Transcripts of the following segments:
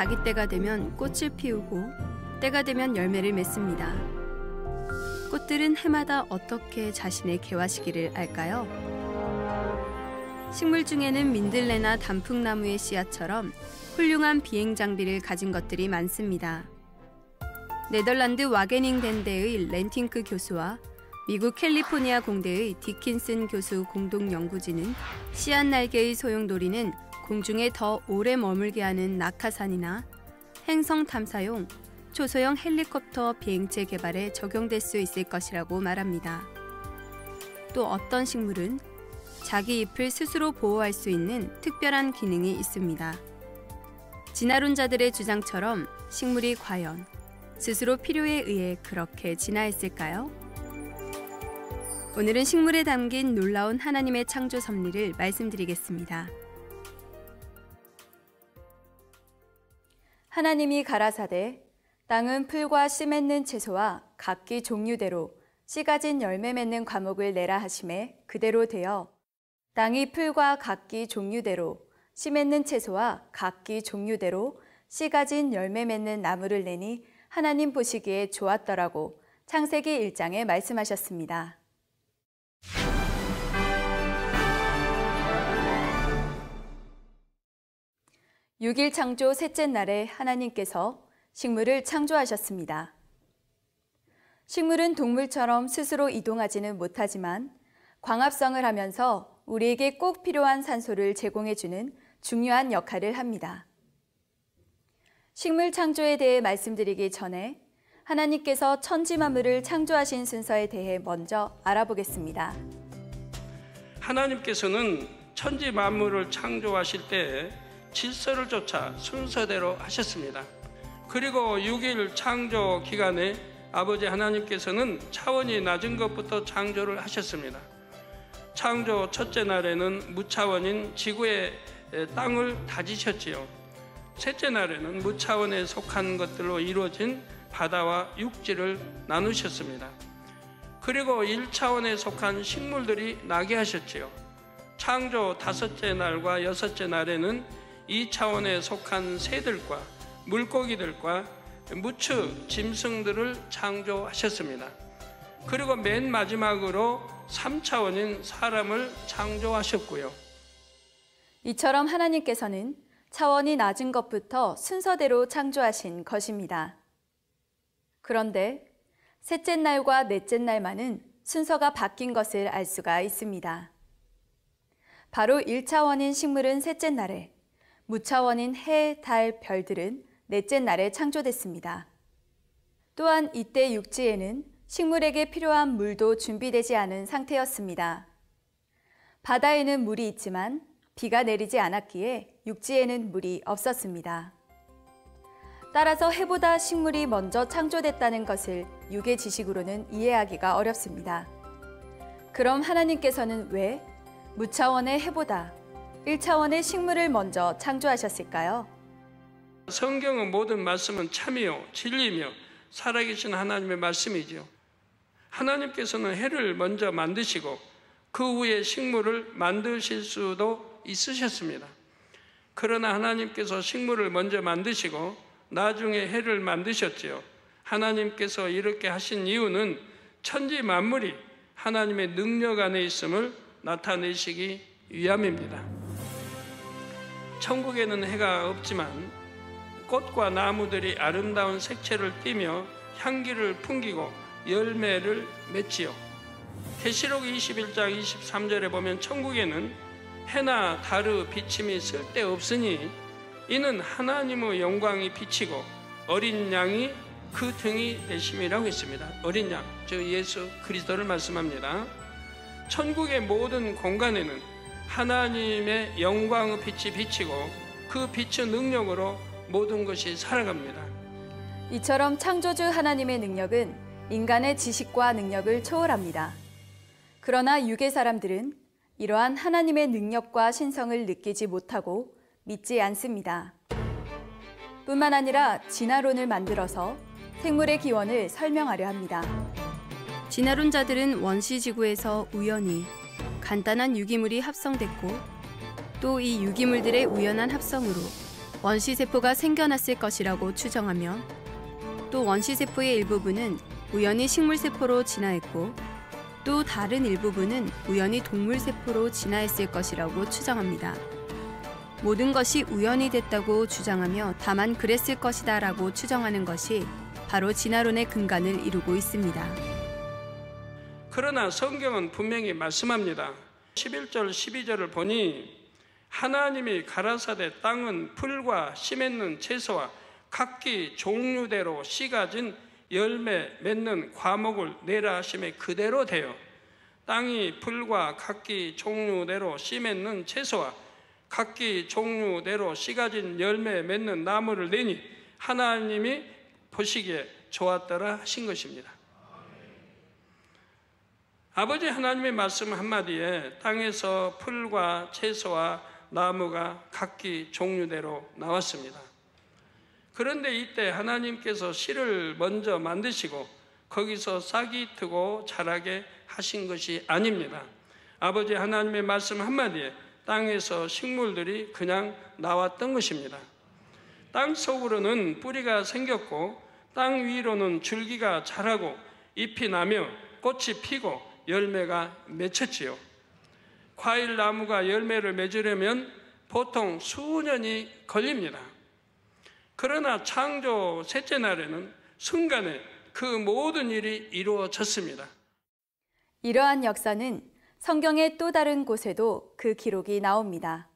자기 때가 되면 꽃을 피우고 때가 되면 열매를 맺습니다. 꽃들은 해마다 어떻게 자신의 개화 시기를 알까요? 식물 중에는 민들레나 단풍나무의 씨앗처럼 훌륭한 비행 장비를 가진 것들이 많습니다. 네덜란드 와게닝덴대의 렌팅크 교수와 미국 캘리포니아 공대의 디킨슨 교수 공동 연구진은 씨앗 날개의 소용돌이는 공중에 더 오래 머물게 하는 낙하산이나 행성 탐사용 초소형 헬리콥터 비행체 개발에 적용될 수 있을 것이라고 말합니다. 또 어떤 식물은 자기 잎을 스스로 보호할 수 있는 특별한 기능이 있습니다. 진화론자들의 주장처럼 식물이 과연 스스로 필요에 의해 그렇게 진화했을까요? 오늘은 식물에 담긴 놀라운 하나님의 창조 섭리를 말씀드리겠습니다. 하나님이 가라사대 땅은 풀과 씨 맺는 채소와 각기 종류대로 씨 가진 열매 맺는 과목을 내라 하심에 그대로 되어 땅이 풀과 각기 종류대로 씨 맺는 채소와 각기 종류대로 씨 가진 열매 맺는 나무를 내니 하나님 보시기에 좋았더라고 창세기 1장에 말씀하셨습니다. 6일 창조 셋째 날에 하나님께서 식물을 창조하셨습니다. 식물은 동물처럼 스스로 이동하지는 못하지만 광합성을 하면서 우리에게 꼭 필요한 산소를 제공해주는 중요한 역할을 합니다. 식물 창조에 대해 말씀드리기 전에 하나님께서 천지 만물을 창조하신 순서에 대해 먼저 알아보겠습니다. 하나님께서는 천지 만물을 창조하실 때 질서를 쫓아 순서대로 하셨습니다. 그리고 6일 창조 기간에 아버지 하나님께서는 차원이 낮은 것부터 창조를 하셨습니다. 창조 첫째 날에는 무차원인 지구의 땅을 다지셨지요. 셋째 날에는 무차원에 속한 것들로 이루어진 바다와 육지를 나누셨습니다. 그리고 1차원에 속한 식물들이 나게 하셨지요. 창조 다섯째 날과 여섯째 날에는 2차원에 속한 새들과 물고기들과 무추, 짐승들을 창조하셨습니다. 그리고 맨 마지막으로 3차원인 사람을 창조하셨고요. 이처럼 하나님께서는 차원이 낮은 것부터 순서대로 창조하신 것입니다. 그런데 셋째 날과 넷째 날만은 순서가 바뀐 것을 알 수가 있습니다. 바로 1차원인 식물은 셋째 날에, 무차원인 해, 달, 별들은 넷째 날에 창조됐습니다. 또한 이때 육지에는 식물에게 필요한 물도 준비되지 않은 상태였습니다. 바다에는 물이 있지만 비가 내리지 않았기에 육지에는 물이 없었습니다. 따라서 해보다 식물이 먼저 창조됐다는 것을 육의 지식으로는 이해하기가 어렵습니다. 그럼 하나님께서는 왜 무차원의 해보다 1차원의 식물을 먼저 창조하셨을까요? 성경의 모든 말씀은 참이요 진리며 살아계신 하나님의 말씀이죠. 하나님께서는 해를 먼저 만드시고 그 후에 식물을 만드실 수도 있으셨습니다. 그러나 하나님께서 식물을 먼저 만드시고 나중에 해를 만드셨지요. 하나님께서 이렇게 하신 이유는 천지 만물이 하나님의 능력 안에 있음을 나타내시기 위함입니다. 천국에는 해가 없지만 꽃과 나무들이 아름다운 색채를 띠며 향기를 풍기고 열매를 맺지요. 계시록 21장 23절에 보면 천국에는 해나 달의 비침이 쓸데없으니 이는 하나님의 영광이 비치고 어린 양이 그 등이 되심이라고 했습니다. 어린 양, 즉 예수 그리스도를 말씀합니다. 천국의 모든 공간에는 하나님의 영광의 빛이 비치고 그 빛의 능력으로 모든 것이 살아갑니다. 이처럼 창조주 하나님의 능력은 인간의 지식과 능력을 초월합니다. 그러나 육의 사람들은 이러한 하나님의 능력과 신성을 느끼지 못하고 믿지 않습니다. 뿐만 아니라 진화론을 만들어서 생물의 기원을 설명하려 합니다. 진화론자들은 원시지구에서 우연히 간단한 유기물이 합성됐고 또 이 유기물들의 우연한 합성으로 원시세포가 생겨났을 것이라고 추정하며 또 원시세포의 일부분은 우연히 식물세포로 진화했고 또 다른 일부분은 우연히 동물세포로 진화했을 것이라고 추정합니다. 모든 것이 우연히 됐다고 주장하며 다만 그랬을 것이다 라고 추정하는 것이 바로 진화론의 근간을 이루고 있습니다. 그러나 성경은 분명히 말씀합니다. 11절, 12절을 보니 하나님이 가라사대 땅은 풀과 씨 맺는 채소와 각기 종류대로 씨 가진 열매 맺는 과목을 내라 하심에 그대로 되어 땅이 풀과 각기 종류대로 씨 맺는 채소와 각기 종류대로 씨 가진 열매 맺는 나무를 내니 하나님이 보시기에 좋았더라 하신 것입니다. 아버지 하나님의 말씀 한마디에 땅에서 풀과 채소와 나무가 각기 종류대로 나왔습니다. 그런데 이때 하나님께서 씨를 먼저 만드시고 거기서 싹이 트고 자라게 하신 것이 아닙니다. 아버지 하나님의 말씀 한마디에 땅에서 식물들이 그냥 나왔던 것입니다. 땅 속으로는 뿌리가 생겼고 땅 위로는 줄기가 자라고 잎이 나며 꽃이 피고 열매가 맺혔지요. 과일 나무가 열매를 맺으려면 보통 수년이 걸립니다. 그러나 창조 셋째 날에는 순간에 그 모든 일이 이루어졌습니다. 이러한 역사는 성경의 또 다른 곳에도 그 기록이 나옵니다.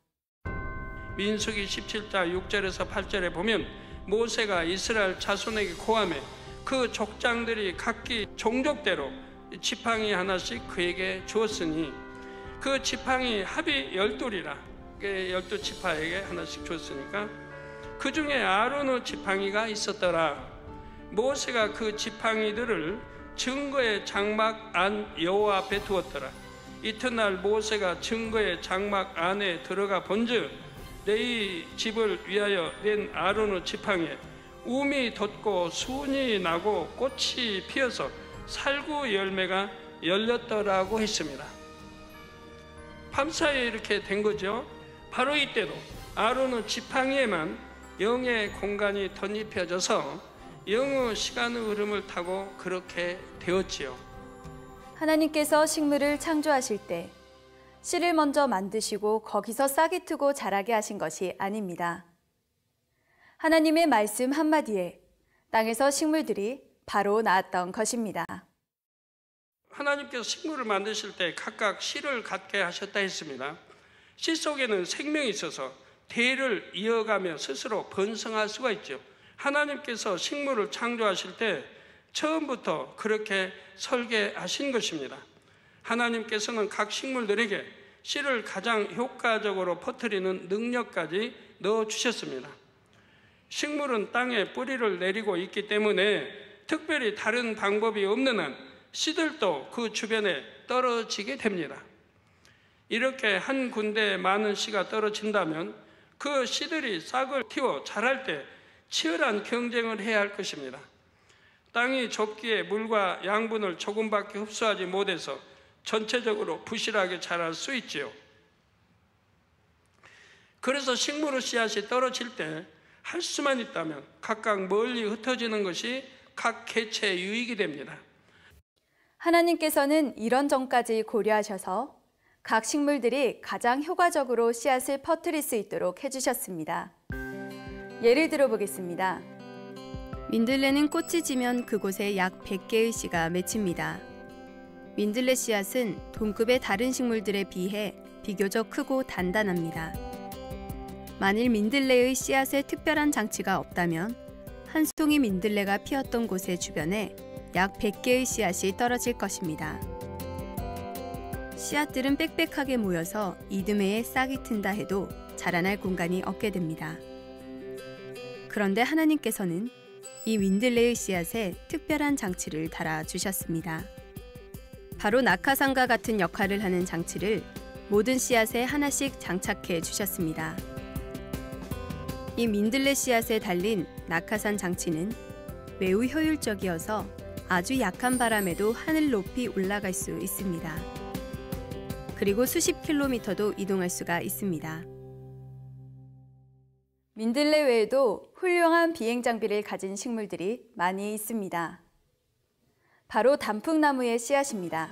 민수기 17장 6절에서 8절에 보면 모세가 이스라엘 자손에게 고하매 그 족장들이 각기 종족대로 지팡이 하나씩 그에게 주었으니 그 지팡이 합이 12이라 12지파에게 하나씩 줬으니까 그 중에 아론의 지팡이가 있었더라. 모세가 그 지팡이들을 증거의 장막 안 여호와 앞에 두었더라. 이튿날 모세가 증거의 장막 안에 들어가 본즉 레위 집을 위하여 낸 아론의 지팡이에 움이 돋고 순이 나고 꽃이 피어서 살구 열매가 열렸더라고 했습니다. 밤사이에 이렇게 된 거죠. 바로 이때도 아론의 지팡이에만 영의 공간이 덧입혀져서 영의 시간의 흐름을 타고 그렇게 되었지요. 하나님께서 식물을 창조하실 때 씨를 먼저 만드시고 거기서 싹이 트고 자라게 하신 것이 아닙니다. 하나님의 말씀 한마디에 땅에서 식물들이 바로 나았던 것입니다. 하나님께서 식물을 만드실 때 각각 씨를 갖게 하셨다 했습니다. 씨 속에는 생명이 있어서 대를 이어가며 스스로 번성할 수가 있죠. 하나님께서 식물을 창조하실 때 처음부터 그렇게 설계하신 것입니다. 하나님께서는 각 식물들에게 씨를 가장 효과적으로 퍼뜨리는 능력까지 넣어주셨습니다. 식물은 땅에 뿌리를 내리고 있기 때문에 특별히 다른 방법이 없는 한 씨들도 그 주변에 떨어지게 됩니다. 이렇게 한 군데에 많은 씨가 떨어진다면 그 씨들이 싹을 틔워 자랄 때 치열한 경쟁을 해야 할 것입니다. 땅이 좁기에 물과 양분을 조금밖에 흡수하지 못해서 전체적으로 부실하게 자랄 수 있지요. 그래서 식물의 씨앗이 떨어질 때 할 수만 있다면 각각 멀리 흩어지는 것이 각 개체의 유익이 됩니다. 하나님께서는 이런 점까지 고려하셔서 각 식물들이 가장 효과적으로 씨앗을 퍼뜨릴 수 있도록 해주셨습니다. 예를 들어보겠습니다. 민들레는 꽃이 지면 그곳에 약 100개의 씨가 맺힙니다. 민들레 씨앗은 동급의 다른 식물들에 비해 비교적 크고 단단합니다. 만일 민들레의 씨앗에 특별한 장치가 없다면 한 송이 민들레가 피었던 곳의 주변에 약 100개의 씨앗이 떨어질 것입니다. 씨앗들은 빽빽하게 모여서 이듬해에 싹이 튼다 해도 자라날 공간이 없게 됩니다. 그런데 하나님께서는 이 민들레의 씨앗에 특별한 장치를 달아주셨습니다. 바로 낙하산과 같은 역할을 하는 장치를 모든 씨앗에 하나씩 장착해 주셨습니다. 이 민들레 씨앗에 달린 낙하산 장치는 매우 효율적이어서 아주 약한 바람에도 하늘 높이 올라갈 수 있습니다. 그리고 수십 킬로미터도 이동할 수가 있습니다. 민들레 외에도 훌륭한 비행 장비를 가진 식물들이 많이 있습니다. 바로 단풍나무의 씨앗입니다.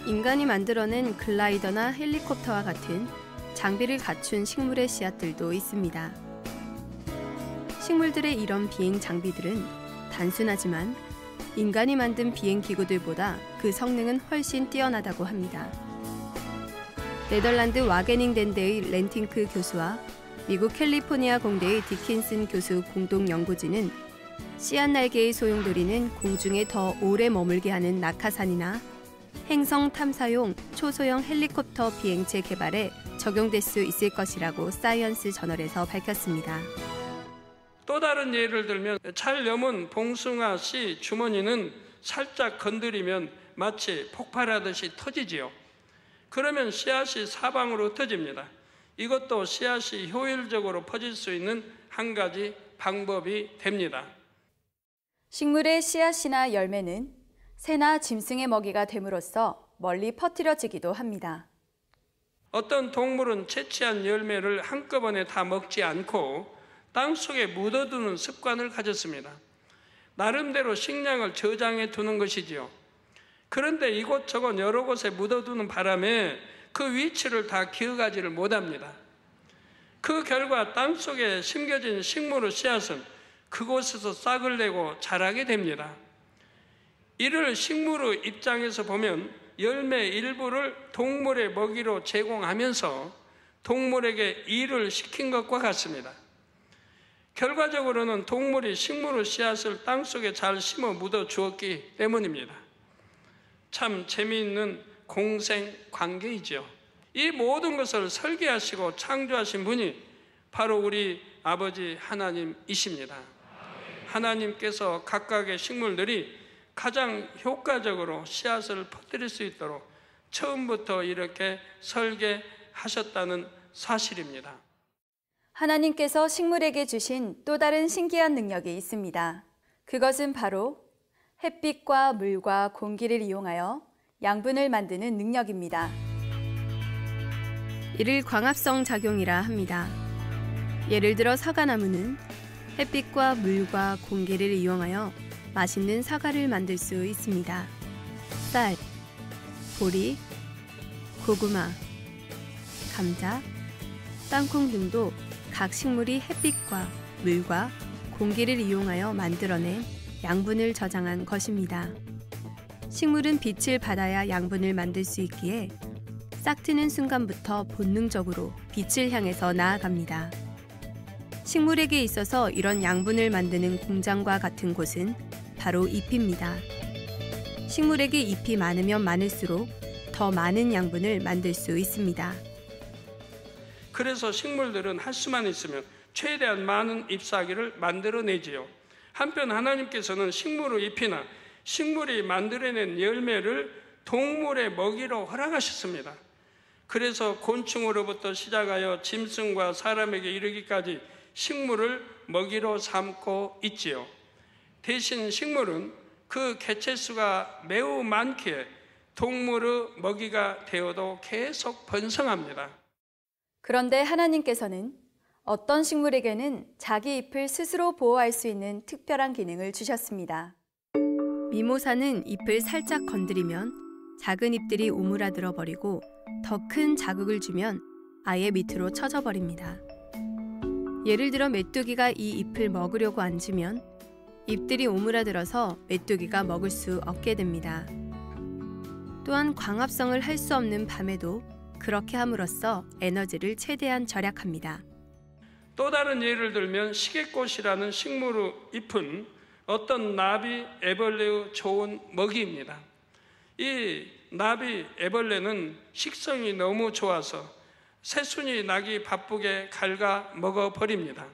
인간이 만들어낸 글라이더나 헬리콥터와 같은 장비를 갖춘 식물의 씨앗들도 있습니다. 식물들의 이런 비행 장비들은 단순하지만 인간이 만든 비행 기구들보다 그 성능은 훨씬 뛰어나다고 합니다. 네덜란드 와게닝덴대의 렌팅크 교수와 미국 캘리포니아 공대의 디킨슨 교수 공동 연구진은 씨앗 날개의 소용돌이는 공중에 더 오래 머물게 하는 낙하산이나 행성 탐사용 초소형 헬리콥터 비행체 개발에 적용될 수 있을 것이라고 사이언스 저널에서 밝혔습니다. 또 다른 예를 들면 잘 여문 봉숭아 씨 주머니는 살짝 건드리면 마치 폭발하듯이 터지지요. 그러면 씨앗이 사방으로 흩어집니다. 이것도 씨앗이 효율적으로 퍼질 수 있는 한 가지 방법이 됩니다. 식물의 씨앗이나 열매는 새나 짐승의 먹이가 됨으로써 멀리 퍼뜨려지기도 합니다. 어떤 동물은 채취한 열매를 한꺼번에 다 먹지 않고 땅속에 묻어두는 습관을 가졌습니다. 나름대로 식량을 저장해 두는 것이지요. 그런데 이곳저곳 여러 곳에 묻어두는 바람에 그 위치를 다 기억하지를 못합니다. 그 결과 땅속에 심겨진 식물의 씨앗은 그곳에서 싹을 내고 자라게 됩니다. 이를 식물의 입장에서 보면 열매 일부를 동물의 먹이로 제공하면서 동물에게 일을 시킨 것과 같습니다. 결과적으로는 동물이 식물의 씨앗을 땅속에 잘 심어 묻어 주었기 때문입니다. 참 재미있는 공생 관계이죠. 이 모든 것을 설계하시고 창조하신 분이 바로 우리 아버지 하나님이십니다. 하나님께서 각각의 식물들이 가장 효과적으로 씨앗을 퍼뜨릴 수 있도록 처음부터 이렇게 설계하셨다는 사실입니다. 하나님께서 식물에게 주신 또 다른 신기한 능력이 있습니다. 그것은 바로 햇빛과 물과 공기를 이용하여 양분을 만드는 능력입니다. 이를 광합성 작용이라 합니다. 예를 들어 사과나무는 햇빛과 물과 공기를 이용하여 맛있는 사과를 만들 수 있습니다. 쌀, 보리, 고구마, 감자, 땅콩 등도 각 식물이 햇빛과 물과 공기를 이용하여 만들어낸 양분을 저장한 것입니다. 식물은 빛을 받아야 양분을 만들 수 있기에 싹 트는 순간부터 본능적으로 빛을 향해서 나아갑니다. 식물에게 있어서 이런 양분을 만드는 공장과 같은 곳은 바로 잎입니다. 식물에게 잎이 많으면 많을수록 더 많은 양분을 만들 수 있습니다. 그래서 식물들은 할 수만 있으면 최대한 많은 잎사귀를 만들어내지요. 한편 하나님께서는 식물의 잎이나 식물이 만들어낸 열매를 동물의 먹이로 허락하셨습니다. 그래서 곤충으로부터 시작하여 짐승과 사람에게 이르기까지 식물을 먹이로 삼고 있지요. 대신 식물은 그 개체수가 매우 많기에 동물의 먹이가 되어도 계속 번성합니다. 그런데 하나님께서는 어떤 식물에게는 자기 잎을 스스로 보호할 수 있는 특별한 기능을 주셨습니다. 미모사는 잎을 살짝 건드리면 작은 잎들이 오므라들어 버리고 더 큰 자극을 주면 아예 밑으로 쳐져 버립니다. 예를 들어 메뚜기가 이 잎을 먹으려고 앉으면 잎들이 오므라들어서 메뚜기가 먹을 수 없게 됩니다. 또한 광합성을 할 수 없는 밤에도 그렇게 함으로써 에너지를 최대한 절약합니다. 또 다른 예를 들면 시계꽃이라는 식물의 잎은 어떤 나비 애벌레의 좋은 먹이입니다. 이 나비 애벌레는 식성이 너무 좋아서 새순이 나기 바쁘게 갉아 먹어버립니다.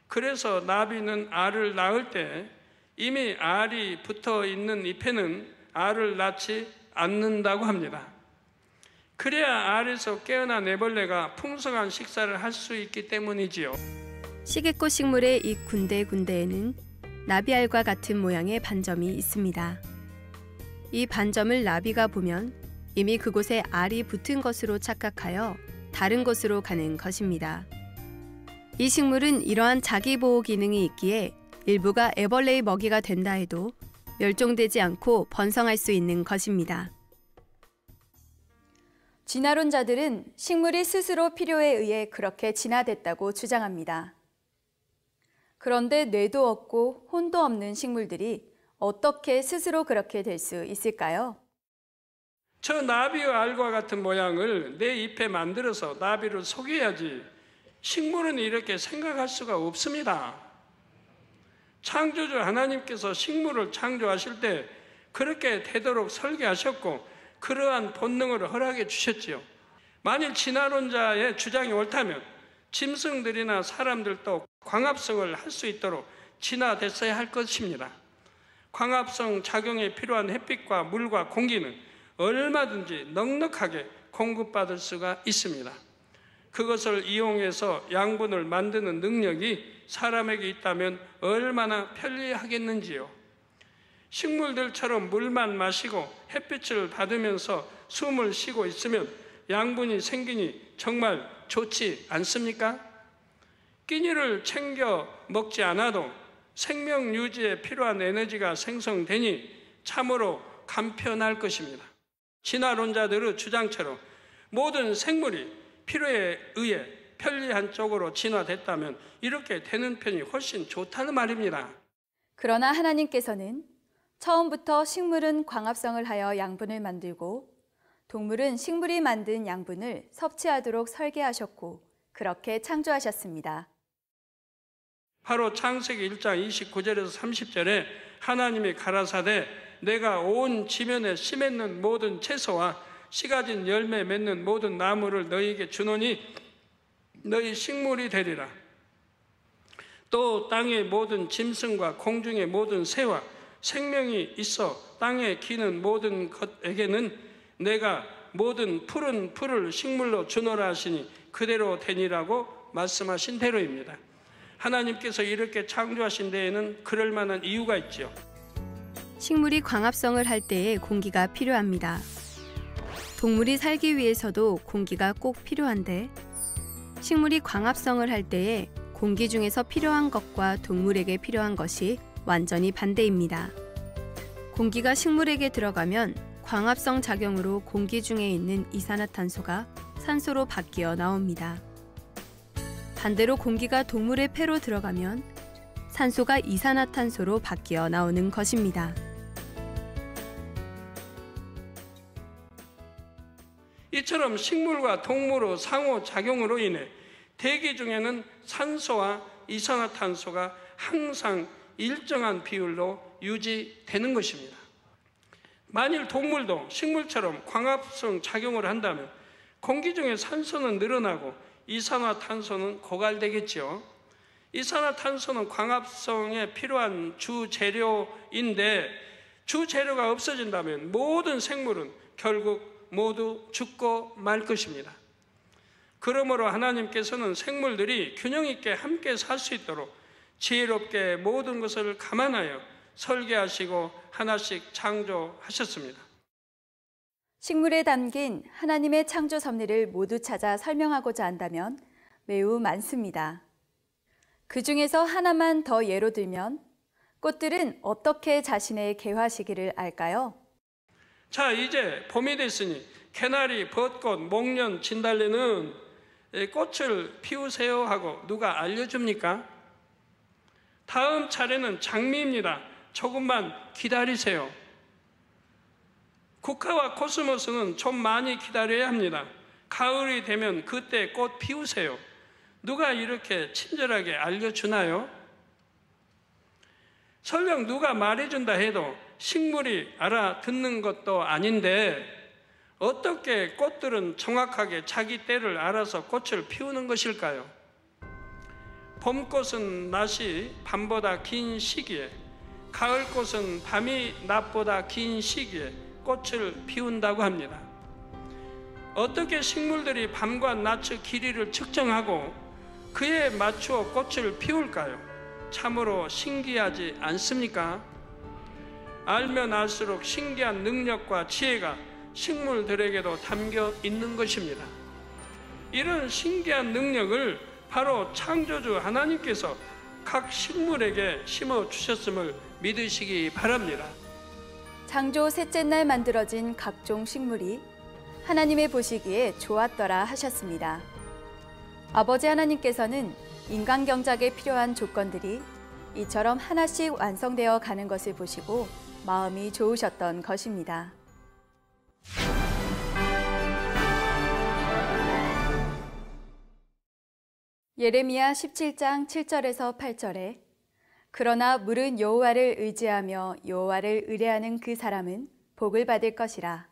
그래서 나비는 알을 낳을 때 이미 알이 붙어 있는 잎에는 알을 낳지 않는다고 합니다. 그래야 알에서 깨어난 애벌레가 풍성한 식사를 할 수 있기 때문이지요. 시계꽃 식물의 이 군데군데에는 나비알과 같은 모양의 반점이 있습니다. 이 반점을 나비가 보면 이미 그곳에 알이 붙은 것으로 착각하여 다른 곳으로 가는 것입니다. 이 식물은 이러한 자기보호 기능이 있기에 일부가 애벌레의 먹이가 된다 해도 멸종되지 않고 번성할 수 있는 것입니다. 진화론자들은 식물이 스스로 필요에 의해 그렇게 진화됐다고 주장합니다. 그런데 뇌도 없고 혼도 없는 식물들이 어떻게 스스로 그렇게 될 수 있을까요? 저 나비의 알과 같은 모양을 내 잎에 만들어서 나비를 속여야지 식물은 이렇게 생각할 수가 없습니다. 창조주 하나님께서 식물을 창조하실 때 그렇게 되도록 설계하셨고 그러한 본능을 허락해 주셨지요. 만일 진화론자의 주장이 옳다면 짐승들이나 사람들도 광합성을 할 수 있도록 진화됐어야 할 것입니다. 광합성 작용에 필요한 햇빛과 물과 공기는 얼마든지 넉넉하게 공급받을 수가 있습니다. 그것을 이용해서 양분을 만드는 능력이 사람에게 있다면 얼마나 편리하겠는지요. 식물들처럼 물만 마시고 햇빛을 받으면서 숨을 쉬고 있으면 양분이 생기니 정말 좋지 않습니까? 끼니를 챙겨 먹지 않아도 생명 유지에 필요한 에너지가 생성되니 참으로 간편할 것입니다. 진화론자들의 주장처럼 모든 생물이 필요에 의해 편리한 쪽으로 진화됐다면 이렇게 되는 편이 훨씬 좋다는 말입니다. 그러나 하나님께서는 처음부터 식물은 광합성을 하여 양분을 만들고 동물은 식물이 만든 양분을 섭취하도록 설계하셨고 그렇게 창조하셨습니다. 바로 창세기 1장 29절에서 30절에 하나님이 가라사대 내가 온 지면에 씨 맺는 모든 채소와 씨 가진 열매 맺는 모든 나무를 너희에게 주노니 너희 식물이 되리라. 또 땅의 모든 짐승과 공중의 모든 새와 생명이 있어 땅에 기는 모든 것에게는 내가 모든 푸른 풀을 식물로 주노라 하시니 그대로 되니라고 말씀하신 대로입니다. 하나님께서 이렇게 창조하신 데에는 그럴 만한 이유가 있죠. 식물이 광합성을 할 때에 공기가 필요합니다. 동물이 살기 위해서도 공기가 꼭 필요한데 식물이 광합성을 할 때에 공기 중에서 필요한 것과 동물에게 필요한 것이 완전히 반대입니다. 공기가 식물에게 들어가면 광합성 작용으로 공기 중에 있는 이산화탄소가 산소로 바뀌어 나옵니다. 반대로 공기가 동물의 폐로 들어가면 산소가 이산화탄소로 바뀌어 나오는 것입니다. 이처럼 식물과 동물의 상호작용으로 인해 대기 중에는 산소와 이산화탄소가 항상 일정한 비율로 유지되는 것입니다. 만일 동물도 식물처럼 광합성 작용을 한다면 공기 중에 산소는 늘어나고 이산화탄소는 고갈되겠죠. 이산화탄소는 광합성에 필요한 주재료인데 주재료가 없어진다면 모든 생물은 결국 모두 죽고 말 것입니다. 그러므로 하나님께서는 생물들이 균형 있게 함께 살 수 있도록 지혜롭게 모든 것을 감안하여 설계하시고 하나씩 창조하셨습니다. 식물에 담긴 하나님의 창조 섭리를 모두 찾아 설명하고자 한다면 매우 많습니다. 그 중에서 하나만 더 예로 들면 꽃들은 어떻게 자신의 개화 시기를 알까요? 자, 이제 봄이 됐으니 개나리, 벚꽃, 목련, 진달래는 꽃을 피우세요 하고 누가 알려줍니까? 다음 차례는 장미입니다. 조금만 기다리세요. 국화와 코스모스는 좀 많이 기다려야 합니다. 가을이 되면 그때 꽃 피우세요. 누가 이렇게 친절하게 알려주나요? 설령 누가 말해준다 해도 식물이 알아듣는 것도 아닌데 어떻게 꽃들은 정확하게 자기 때를 알아서 꽃을 피우는 것일까요? 봄꽃은 낮이 밤보다 긴 시기에, 가을꽃은 밤이 낮보다 긴 시기에 꽃을 피운다고 합니다. 어떻게 식물들이 밤과 낮의 길이를 측정하고 그에 맞추어 꽃을 피울까요? 참으로 신기하지 않습니까? 알면 알수록 신기한 능력과 지혜가 식물들에게도 담겨 있는 것입니다. 이런 신기한 능력을 바로 창조주 하나님께서 각 식물에게 심어 주셨음을 믿으시기 바랍니다. 창조 셋째 날 만들어진 각종 식물이 하나님의 보시기에 좋았더라 하셨습니다. 아버지 하나님께서는 인간 경작에 필요한 조건들이 이처럼 하나씩 완성되어 가는 것을 보시고 마음이 좋으셨던 것입니다. 예레미야 17장 7절에서 8절에 그러나 물은 여호와를 의지하며 여호와를 의뢰하는 그 사람은 복을 받을 것이라.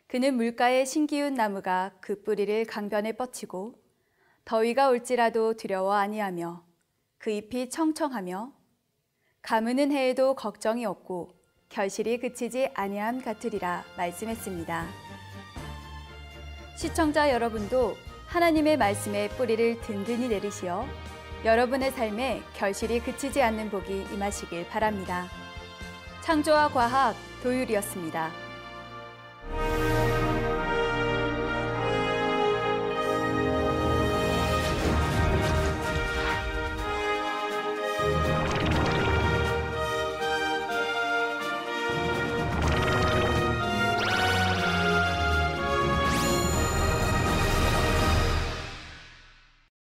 그는 물가에 신기운 나무가 그 뿌리를 강변에 뻗치고 더위가 올지라도 두려워 아니하며 그 잎이 청청하며 가무는 해에도 걱정이 없고 결실이 그치지 아니함 같으리라 말씀했습니다. 시청자 여러분도 하나님의 말씀에 뿌리를 든든히 내리시어 여러분의 삶에 결실이 그치지 않는 복이 임하시길 바랍니다. 창조와 과학 도율이었습니다.